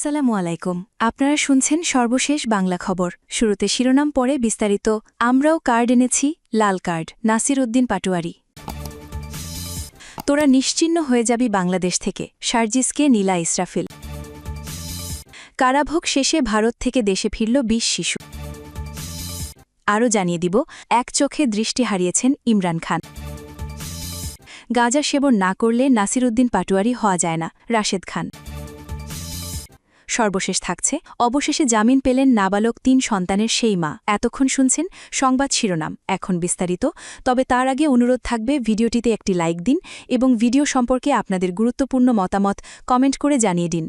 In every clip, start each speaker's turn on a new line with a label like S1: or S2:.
S1: আসসালামু আলাইকুম। আপনারা শুনছেন সর্বশেষ বাংলা খবর। শুরুতে শিরোনাম পরে বিস্তারিত। আমরাও কার্ড এনেছি, লাল কার্ড, নাসির উদ্দিন পাটোয়ারি। তোরা নিশ্চিহ্ন হয়ে যাবি বাংলাদেশ থেকে, সার্জিসকে নীলা ইসরাফিল। কারাভোগ শেষে ভারত থেকে দেশে ফিরল ২০ শিশু। আরও জানিয়ে দিব, এক চোখে দৃষ্টি হারিয়েছেন ইমরান খান। গাঁজা সেবন না করলে নাসির উদ্দিন পাটোয়ারি হওয়া যায় না, রাশেদ খান। সর্বশেষ থাকছে, অবশেষে জামিন পেলেন নাবালক ৩ সন্তানের সেই মা। এতক্ষণ শুনছেন সংবাদ শিরোনাম, এখন বিস্তারিত। তবে তার আগে অনুরোধ থাকবে, ভিডিওটিতে একটি লাইক দিন এবং ভিডিও সম্পর্কে আপনাদের গুরুত্বপূর্ণ মতামত কমেন্ট করে জানিয়ে দিন।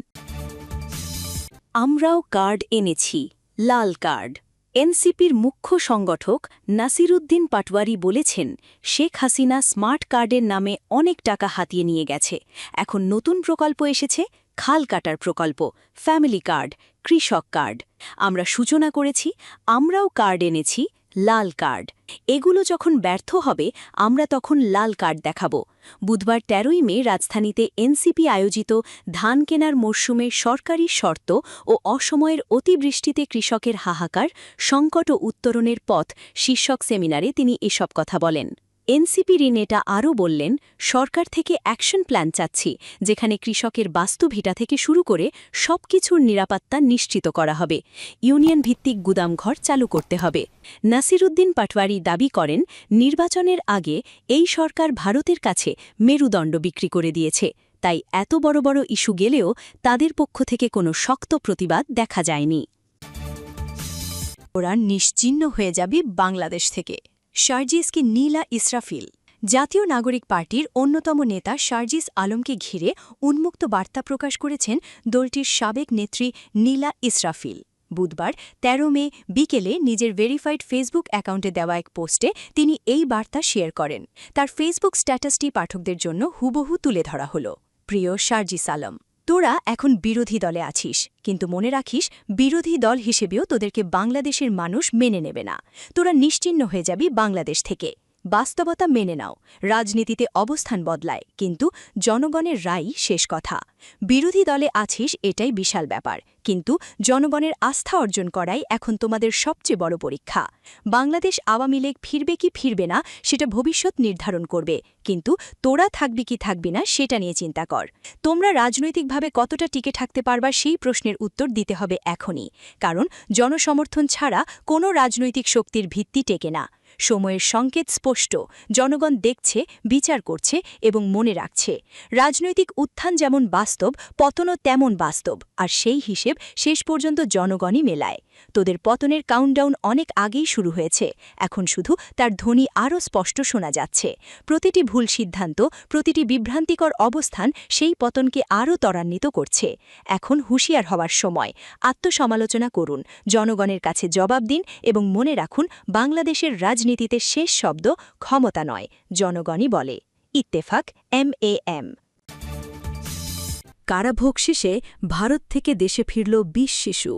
S1: আমরাও কার্ড এনেছি, লাল কার্ড। এনসিপির মুখ্য সংগঠক নাসির উদ্দিন পাটোয়ারি বলেছেন, শেখ হাসিনা স্মার্ট কার্ডের নামে অনেক টাকা হাতিয়ে নিয়ে গেছে। এখন নতুন প্রকল্প এসেছে, খাল কাটার প্রকল্প, ফ্যামিলি কার্ড, কৃষক কার্ড। আমরা সূচনা করেছি, আমরাও কার্ড এনেছি, লাল কার্ড। এগুলো যখন ব্যর্থ হবে, আমরা তখন লাল কার্ড দেখাব। বুধবার ১৩ই মে রাজধানীতে এনসিপি আয়োজিত ধান কেনার মরশুমে সরকারি শর্ত ও অসময়ের অতিবৃষ্টিতে কৃষকের হাহাকার, সংকট ও উত্তরণের পথ শীর্ষক সেমিনারে তিনি এসব কথা বলেন। এনসিপি নেতা আরও বললেন, সরকার থেকে অ্যাকশন প্ল্যান চাচ্ছি, যেখানে কৃষকের বাস্তুভিটা থেকে শুরু করে সবকিছুর নিরাপত্তা নিশ্চিত করা হবে। ইউনিয়ন ভিত্তিক গুদামঘর চালু করতে হবে। নাসির উদ্দিন পাটোয়ারি দাবি করেন, নির্বাচনের আগে এই সরকার ভারতের কাছে মেরুদণ্ড বিক্রি করে দিয়েছে, তাই এত বড় বড় ইস্যু গেলেও তাদের পক্ষ থেকে কোনো শক্ত প্রতিবাদ দেখা যায়নি। ওরা নিশ্চিহ্ন হয়ে যাবে বাংলাদেশ থেকে, সার্জিসকে নীলা ইসরাফিল। জাতীয় নাগরিক পার্টির অন্যতম নেতা সার্জিস আলমকে ঘিরে উন্মুক্ত বার্তা প্রকাশ করেছেন দলটির সাবেক নেত্রী নীলা ইসরাফিল। বুধবার ১৩ মে বিকেলে নিজের ভেরিফাইড ফেসবুক অ্যাকাউন্টে দেওয়া এক পোস্টে তিনি এই বার্তা শেয়ার করেন। তার ফেসবুক স্ট্যাটাসটি পাঠকদের জন্য হুবহু তুলে ধরা হল। প্রিয় সার্জিস আলম, তোরা এখন বিরোধী দলে আছিস, কিন্তু মনে রাখিস, বিরোধী দল হিসেবেও তোদেরকে বাংলাদেশের মানুষ মেনে নেবে না। তোরা নিশ্চিহ্ন হয়ে যাবি বাংলাদেশ থেকে। বাস্তবতা মেনে নাও, রাজনীতিতে অবস্থান বদলায়, কিন্তু জনগণের রায়ই শেষ কথা। বিরোধী দলে আছিস, এটাই বিশাল ব্যাপার, কিন্তু জনগণের আস্থা অর্জন করাই এখন তোমাদের সবচেয়ে বড় পরীক্ষা। বাংলাদেশ আওয়ামী লীগ ফিরবে কি ফিরবে না সেটা ভবিষ্যৎ নির্ধারণ করবে, কিন্তু তোরা থাকবি কি থাকবি না সেটা নিয়ে চিন্তা কর। তোমরা রাজনৈতিকভাবে কতটা টিকে থাকতে পারবা সেই প্রশ্নের উত্তর দিতে হবে এখনই, কারণ জনসমর্থন ছাড়া কোনো রাজনৈতিক শক্তির ভিত্তি টেকে না। সময়ের সংকেত স্পষ্ট, জনগণ দেখছে, বিচার করছে এবং মনে রাখছে। রাজনৈতিক উত্থান যেমন বাস্তব, পতনও তেমন বাস্তব, আর সেই হিসেব শেষ পর্যন্ত জনগণই মেলায়। তোদের পতনের কাউন্টডাউন অনেক আগেই শুরু হয়েছে, এখন শুধু তার ধ্বনি আরও স্পষ্ট শোনা যাচ্ছে। প্রতিটি ভুল সিদ্ধান্ত, প্রতিটি বিভ্রান্তিকর অবস্থান সেই পতনকে আরও ত্বরান্বিত করছে। এখন হুঁশিয়ার হওয়ার সময়। আত্মসমালোচনা করুন, জনগণের কাছে জবাব দিন এবং মনে রাখুন, বাংলাদেশের রাজনীতিতে শেষ শব্দ ক্ষমতা নয়, জনগণই বলে। ইত্তেফাক, MAM। কারাভোগ শেষে ভারত থেকে দেশে ফিরল ২০ শিশু।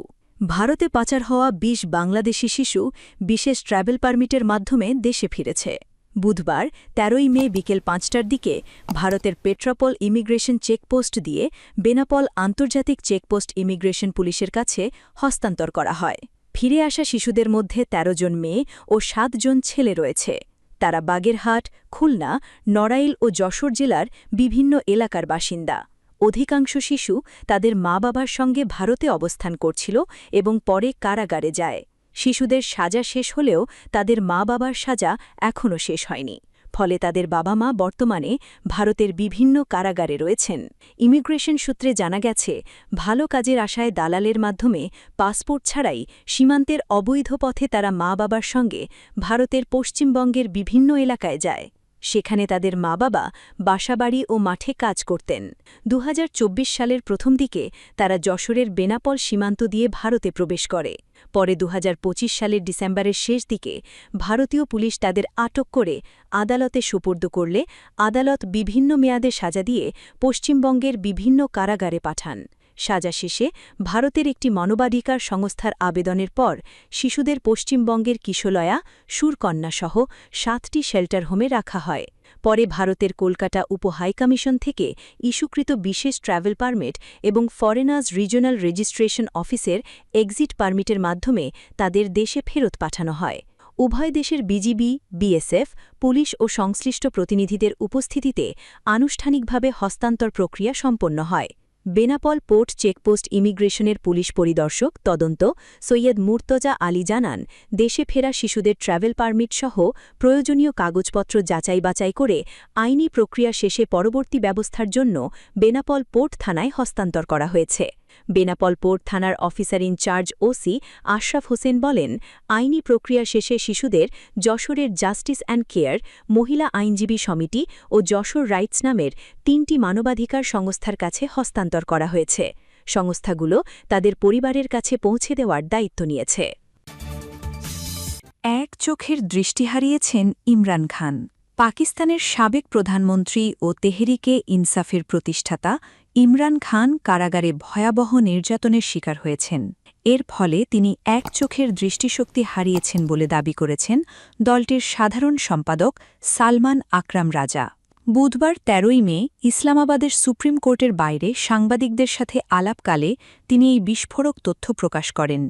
S1: ভারতে পাচার হওয়া ২০ বাংলাদেশি শিশু বিশেষ ট্র্যাভেল পারমিটের মাধ্যমে দেশে ফিরেছে। বুধবার ১৩ই মে বিকেল ৫টার দিকে ভারতের পেট্রাপল ইমিগ্রেশন চেকপোস্ট দিয়ে বেনাপল আন্তর্জাতিক চেকপোস্ট ইমিগ্রেশন পুলিশের কাছে হস্তান্তর করা হয়। ফিরে আসা শিশুদের মধ্যে ১৩ জন মেয়ে ও ৭ জন ছেলে রয়েছে। তারা বাগেরহাট, খুলনা, নড়াইল ও যশোর জেলার বিভিন্ন এলাকার বাসিন্দা। অধিকাংশ শিশু তাদের মা-বাবার সঙ্গে ভারতে অবস্থান করছিল এবং পরে কারাগারে যায়। শিশুদের সাজা শেষ হলেও তাদের মা-বাবার সাজা এখনও শেষ হয়নি, ফলে তাদের বাবা-মা বর্তমানে ভারতের বিভিন্ন কারাগারে রয়েছেন। ইমিগ্রেশন সূত্রে জানা গেছে, ভালো কাজের আশায় দালালের মাধ্যমে পাসপোর্ট ছাড়াই সীমান্তের অবৈধ পথে তারা মা-বাবার সঙ্গে ভারতের পশ্চিমবঙ্গের বিভিন্ন এলাকায় যায়। সেখানে তাদের মা-বাবা বাসাবাড়ি ও মাঠে কাজ করতেন। ২০২৪ সালের প্রথম দিকে তারা যশোরের বেনাপল সীমান্ত দিয়ে ভারতে প্রবেশ করে। পরে ২০২৫ সালের ডিসেম্বরের শেষ দিকে ভারতীয় পুলিশ তাদের আটক করে আদালতে সোপর্দ করলে আদালত বিভিন্ন মেয়াদে সাজা দিয়ে পশ্চিমবঙ্গের বিভিন্ন কারাগারে পাঠান। সাজা শেষে ভারতের একটি মানবাধিকার সংস্থার আবেদনের পর শিশুদের পশ্চিমবঙ্গের কিশলয়া, সুরকন্যাসহ 7টি শেল্টার হোমে রাখা হয়। পরে ভারতের কলকাতা উপ হাইকমিশন থেকে ইস্যুকৃত বিশেষ ট্র্যাভেল পারমিট এবং ফরেনার্স রিজিওনাল রেজিস্ট্রেশন অফিসের এক্সিট পারমিটের মাধ্যমে তাদের দেশে ফেরত পাঠানো হয়। উভয় দেশের বিজিবি, বিএসএফ, পুলিশ ও সংশ্লিষ্ট প্রতিনিধিদের উপস্থিতিতে আনুষ্ঠানিকভাবে হস্তান্তর প্রক্রিয়া সম্পন্ন হয়। বেনাপোল পোর্ট চেকপোস্ট ইমিগ্রেশনের পুলিশ পরিদর্শক তদন্ত সৈয়দ মুর্তজা আলী জানান, দেশে ফেরা শিশুদের ট্র্যাভেল পারমিট সহ প্রয়োজনীয় কাগজপত্র যাচাই বাছাই করে আইনি প্রক্রিয়া শেষে পরবর্তী ব্যবস্থার জন্য বেনাপোল পোর্ট থানায় হস্তান্তর করা হয়েছে। বেনাপোল পোর্ট থানার officer in charge OC Ashraf Hossain বলেন, আইনি প্রক্রিয়া শেষে শিশুদের যশোরের জাস্টিস অ্যান্ড কেয়ার, মহিলা আইনজীবী সমিতি ও যশোর রাইটস নামের 3টি মানবাধিকার সংস্থার কাছে হস্তান্তর করা হয়েছে। সংস্থাগুলো তাদের পরিবারের কাছে পৌঁছে দেওয়ার দায়িত্ব নিয়েছে। এক চোখের দৃষ্টি হারিয়েছেন ইমরান খান। পাকিস্তানের সাবেক প্রধানমন্ত্রী ও তেহরিকে ইনসাফের প্রতিষ্ঠাতা ইমরান খান কারাগারে ভয়াবহ নির্যাতনের শিকার হয়েছেন। এর ফলে তিনি এক চোখের দৃষ্টিশক্তি হারিয়েছেন বলে দাবি করেছেন দলটির সাধারণ সম্পাদক সালমান আকরাম রাজা। বুধবার ১৩ই মে ইসলামাবাদের সুপ্রিম কোর্টের বাইরে সাংবাদিকদের সাথে আলাপকালে তিনি এই বিস্ফোরক তথ্য প্রকাশ করেন।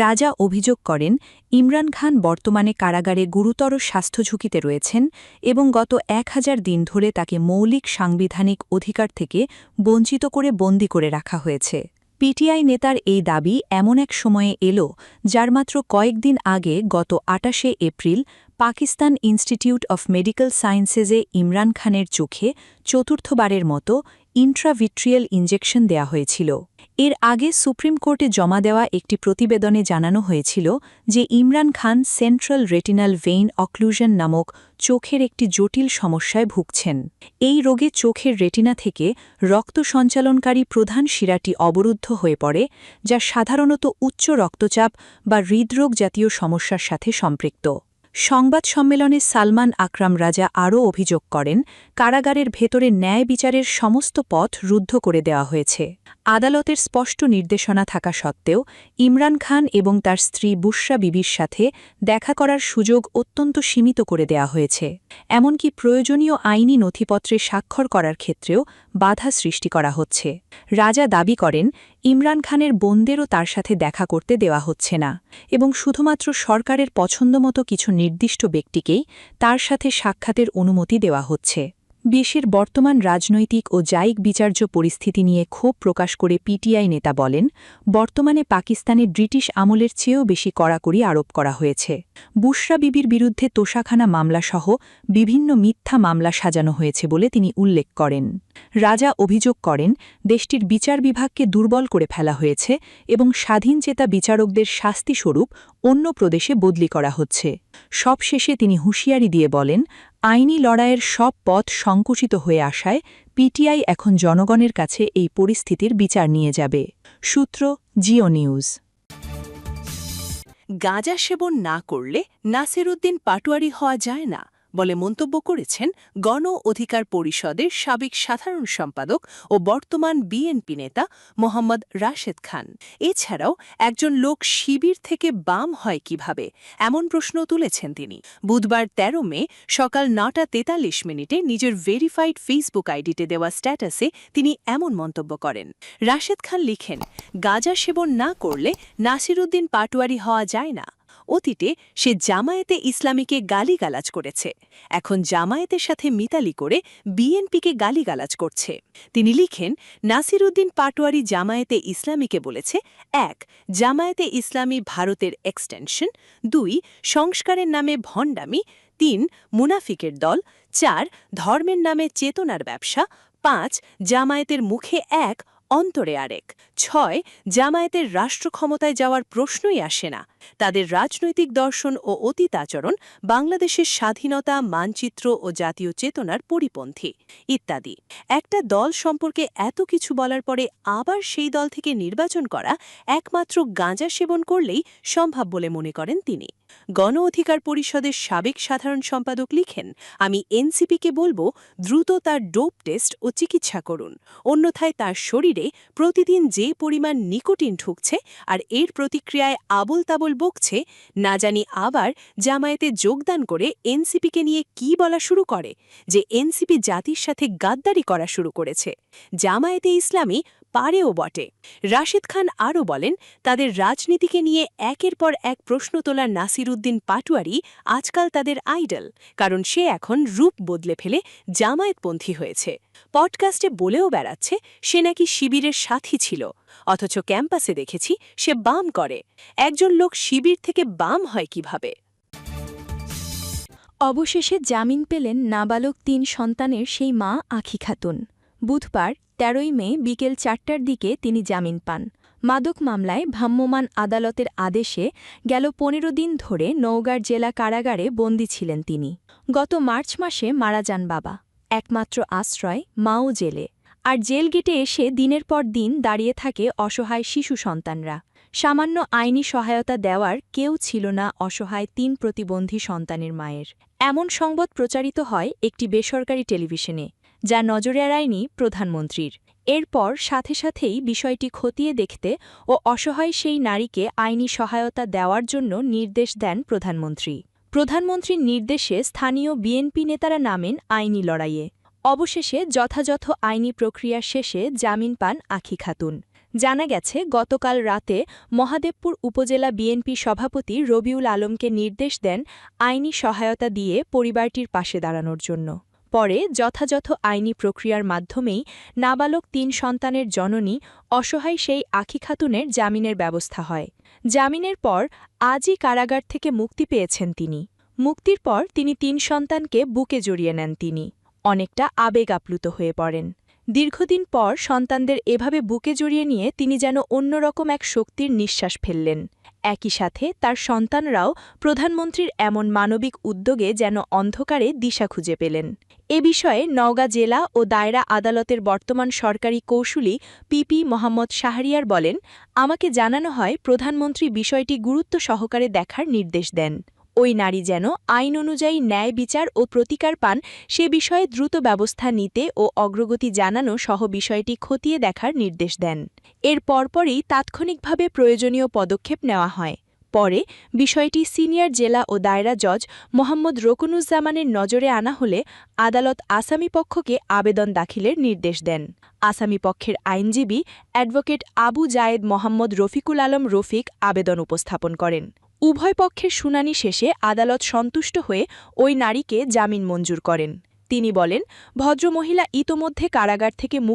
S1: রাজা অভিযোগ করেন, ইমরান খান বর্তমানে কারাগারে গুরুতর স্বাস্থ্য ঝুঁকিতে রয়েছেন এবং গত ১,০০০ দিন ধরে তাকে মৌলিক সাংবিধানিক অধিকার থেকে বঞ্চিত করে বন্দী করে রাখা হয়েছে। পিটিআই নেতার এই দাবি এমন এক সময়ে এল, যার মাত্র কয়েকদিন আগে গত ২৮শে April Pakistan institute of medical সায়েন্সেসে ইমরান খানের চোখে চতুর্থবারের মতো ইন্ট্রাভিট্রিয়াল ইনজেকশন দেয়া হয়েছিল। এর আগে সুপ্রিম কোর্টে জমা দেওয়া একটি প্রতিবেদনে জানানো হয়েছিল যে Imran Khan central retinal vein occlusion নামক চোখের একটি জটিল সমস্যায় ভুগছেন। এই রোগে চোখের রেটিনা থেকে রক্ত সঞ্চালনকারী প্রধান শিরাটি অবরুদ্ধ হয়ে পড়ে, যা সাধারণত উচ্চ রক্তচাপ বা হৃদরোগ জাতীয় সমস্যার সাথে সম্পৃক্ত। সংবাদ সম্মেলনে সালমান আকরাম রাজা আরও অভিযোগ করেন, কারাগারের ভেতরে ন্যায় বিচারের সমস্ত পথ রুদ্ধ করে দেওয়া হয়েছে। আদালতের স্পষ্ট নির্দেশনা থাকা সত্ত্বেও ইমরান খান এবং তার স্ত্রী বুশরা বিবির সাথে দেখা করার সুযোগ অত্যন্ত সীমিত করে দেওয়া হয়েছে। এমনকি প্রয়োজনীয় আইনি নথিপত্রে স্বাক্ষর করার ক্ষেত্রেও বাধা সৃষ্টি করা হচ্ছে। রাজা দাবি করেন, ইমরান খানের বোনদেরও তার সাথে দেখা করতে দেওয়া হচ্ছে না এবং শুধুমাত্র সরকারের পছন্দমতো কিছু নির্দিষ্ট ব্যক্তিকেই তার সাথে সাক্ষাতের অনুমতি দেওয়া হচ্ছে। দেশের বর্তমান রাজনৈতিক ও জায়িক বিচার্য পরিস্থিতি নিয়ে ক্ষোভ প্রকাশ করে পিটিআই নেতা বলেন, বর্তমানে পাকিস্তানে ব্রিটিশ আমলের চেয়েও বেশি কড়াকড়ি আরোপ করা হয়েছে। বুশরা বিবির বিরুদ্ধে তোষাখানা মামলাসহ বিভিন্ন মিথ্যা মামলা সাজানো হয়েছে বলে তিনি উল্লেখ করেন। রাজা অভিযোগ করেন, দেশটির বিচার বিভাগকে দুর্বল করে ফেলা হয়েছে এবং স্বাধীনচেতা বিচারকদের শাস্তিস্বরূপ অন্য প্রদেশে বদলি করা হচ্ছে। সবশেষে তিনি হুঁশিয়ারি দিয়ে বলেন, আইনি লড়াইয়ের সব পথ সংকুচিত হয়ে আসায় পিটিআই এখন জনগণের কাছে এই পরিস্থিতির বিচার নিয়ে যাবে। সূত্র জিও নিউজ।
S2: গাঁজা সেবন না করলে নাসিরউদ্দিন পাটোয়ারি হওয়া যায় না বলে মন্তব্য করেছেন গণ অধিকার পরিষদের সাবেক সাধারণ সম্পাদক ও বর্তমান বিএনপি নেতা মোহাম্মদ রাশেদ খান। এছাড়াও একজন লোক শিবির থেকে বাম হয় কিভাবে, এমন প্রশ্ন তুলেছেন তিনি। বুধবার ১৩ মে সকাল ৯টা ৪৩ নিজের ভেরিফাইড ফেসবুক আইডিতে দেওয়া স্ট্যাটাসে তিনি এমন মন্তব্য করেন। রাশেদ খান লিখেন, গাঁজা সেবন না করলে নাসিরউদ্দিন পাটোয়ারি হওয়া যায় না। অতীতে সে জামায়াতে ইসলামীকে গালিগালাজ করেছে, এখন জামায়াতের সাথে মিতালি করে বিএনপিকে গালিগালাজ করছে। তিনি লিখেন, নাসিরউদ্দিন পাটোয়ারি জামায়াতে ইসলামীকে বলেছে, ১. জামায়াতে ইসলামী ভারতের এক্সটেনশন, ২. সংস্কারের নামে ভণ্ডামি, ৩. মুনাফিকের দল, ৪. ধর্মের নামে চেতনার ব্যবসা, ৫. জামায়াতের মুখে এক অন্তরে আরেক, ৬. জামায়াতের রাষ্ট্র ক্ষমতায় যাওয়ার প্রশ্নই আসে না, তাদের রাজনৈতিক দর্শন ও অতীত আচরণ বাংলাদেশের স্বাধীনতা মানচিত্র ও জাতীয় চেতনার পরিপন্থী ইত্যাদি। একটা দল সম্পর্কে এত কিছু বলার পরে আবার সেই দল থেকে নির্বাচন করা একমাত্র গাঁজা সেবন করলেই সম্ভব বলে মনে করেন তিনি। গণ অধিকার পরিষদের সাবেক সাধারণ সম্পাদক লিখেন, আমি এনসিপিকে বলবো দ্রুত তার ডোপ টেস্ট ও চিকিৎসা করুন, অন্যথায় তার শরীরে প্রতিদিন যে পরিমাণ নিকোটিন ঢুকছে আর এর প্রতিক্রিয়ায় আবল তাবল বকছে, না জানি আবার জামায়াতে যোগদান করে এনসিপিকে নিয়ে কি বলা শুরু করে, যে এনসিপি জাতির সাথে গাদ্দারি করা শুরু করেছে। জামায়াতে ইসলামী পারেও বটে। রাশিদ খান আরও বলেন, তাদের রাজনীতিকে নিয়ে একের পর এক প্রশ্ন তোলার নাসির উদ্দিন পাটোয়ারি আজকাল তাদের আইডল, কারণ সে এখন রূপ বদলে ফেলে জামায়াতপন্থী হয়েছে। পডকাস্টে বলেও বেড়াচ্ছে সে নাকি শিবিরের সাথী ছিল, অথচ ক্যাম্পাসে দেখেছি সে বাম করে। একজন লোক শিবির থেকে বাম হয় কিভাবে?
S1: অবশেষে জামিন পেলেন নাবালক ৩ সন্তানের সেই মা আঁখি খাতুন। বুধবার ১৩ই মে বিকেল ৪টার দিকে তিনি জামিন পান। মাদক মামলায় ভ্রাম্যমাণ আদালতের আদেশে গেল ১৫ দিন ধরে নওগাঁর জেলা কারাগারে বন্দী ছিলেন তিনি। গত মার্চ মাসে মারা যান বাবা। একমাত্র আশ্রয় মাও জেলে। আর জেল গেটে এসে দিনের পর দিন দাঁড়িয়ে থাকে অসহায় শিশু সন্তানরা। সামান্য আইনি সহায়তা দেওয়ার কেউ ছিল না অসহায় ৩ প্রতিবন্ধী সন্তানের মায়ের। এমন সংবাদ প্রচারিত হয় একটি বেসরকারি টেলিভিশনে, যা নজরে এড়ায়নি প্রধানমন্ত্রীর। এরপর সাথে সাথেই বিষয়টি খতিয়ে দেখতে ও অসহায় সেই নারীকে আইনি সহায়তা দেওয়ার জন্য নির্দেশ দেন প্রধানমন্ত্রী। প্রধানমন্ত্রীর নির্দেশে স্থানীয় বিএনপি নেতারা নামেন আইনি লড়াইয়ে। অবশেষে যথাযথ আইনি প্রক্রিয়া শেষে জামিন পান আঁখি খাতুন। জানা গেছে, গতকাল রাতে মহাদেবপুর উপজেলা বিএনপি সভাপতি রবিউল আলমকে নির্দেশ দেন আইনি সহায়তা দিয়ে পরিবারটির পাশে দাঁড়ানোর জন্য। পরে যথাযথ আইনি প্রক্রিয়ার মাধ্যমেই নাবালক ৩ সন্তানের জননী অসহায় সেই আঁখি খাতুনের জামিনের ব্যবস্থা হয়। জামিনের পর আজই কারাগার থেকে মুক্তি পেয়েছেন তিনি। মুক্তির পর তিনি ৩ সন্তানকে বুকে জড়িয়ে নেন তিনি। অনেকটা আবেগ আপ্লুত হয়ে পড়েন। দীর্ঘদিন পর সন্তানদের এভাবে বুকে জড়িয়ে নিয়ে তিনি যেন অন্যরকম এক শক্তির নিঃশ্বাস ফেললেন। একই সাথে তার সন্তানরাও প্রধানমন্ত্রীর এমন মানবিক উদ্যোগে যেন অন্ধকারে দিশা খুঁজে পেলেন। এ বিষয়ে নওগাঁ জেলা ও দায়রা আদালতের বর্তমান সরকারি কৌঁসুলি পিপি মোহাম্মদ শাহরিয়ার বলেন, আমাকে জানানো হয় প্রধানমন্ত্রী বিষয়টি গুরুত্ব সহকারে দেখার নির্দেশ দেন। ওই নারী যেন আইন অনুযায়ী ন্যায় বিচার ও প্রতিকার পান সে বিষয়ে দ্রুত ব্যবস্থা নিতে ও অগ্রগতি জানানো সহ বিষয়টি খতিয়ে দেখার নির্দেশ দেন। এর পরপরই তাৎক্ষণিকভাবে প্রয়োজনীয় পদক্ষেপ নেওয়া হয়। পরে বিষয়টি সিনিয়র জেলা ও দায়রা জজ মোহাম্মদ রকুনুজ্জামানের নজরে আনা হলে আদালত আসামিপক্ষকে আবেদন দাখিলের নির্দেশ দেন। আসামিপক্ষের আইনজীবী অ্যাডভোকেট আবু জায়েদ মোহাম্মদ রফিকুল আলম রফিক আবেদন উপস্থাপন করেন। উভয় পক্ষের শুনানি শেষে আদালত সন্তুষ্ট হয়ে ওই নারীকে জামিন মঞ্জুর করেন। তিনি বলেন, ভদ্রমহিলা ইতোমধ্যে কারাগার থেকে মুক্তি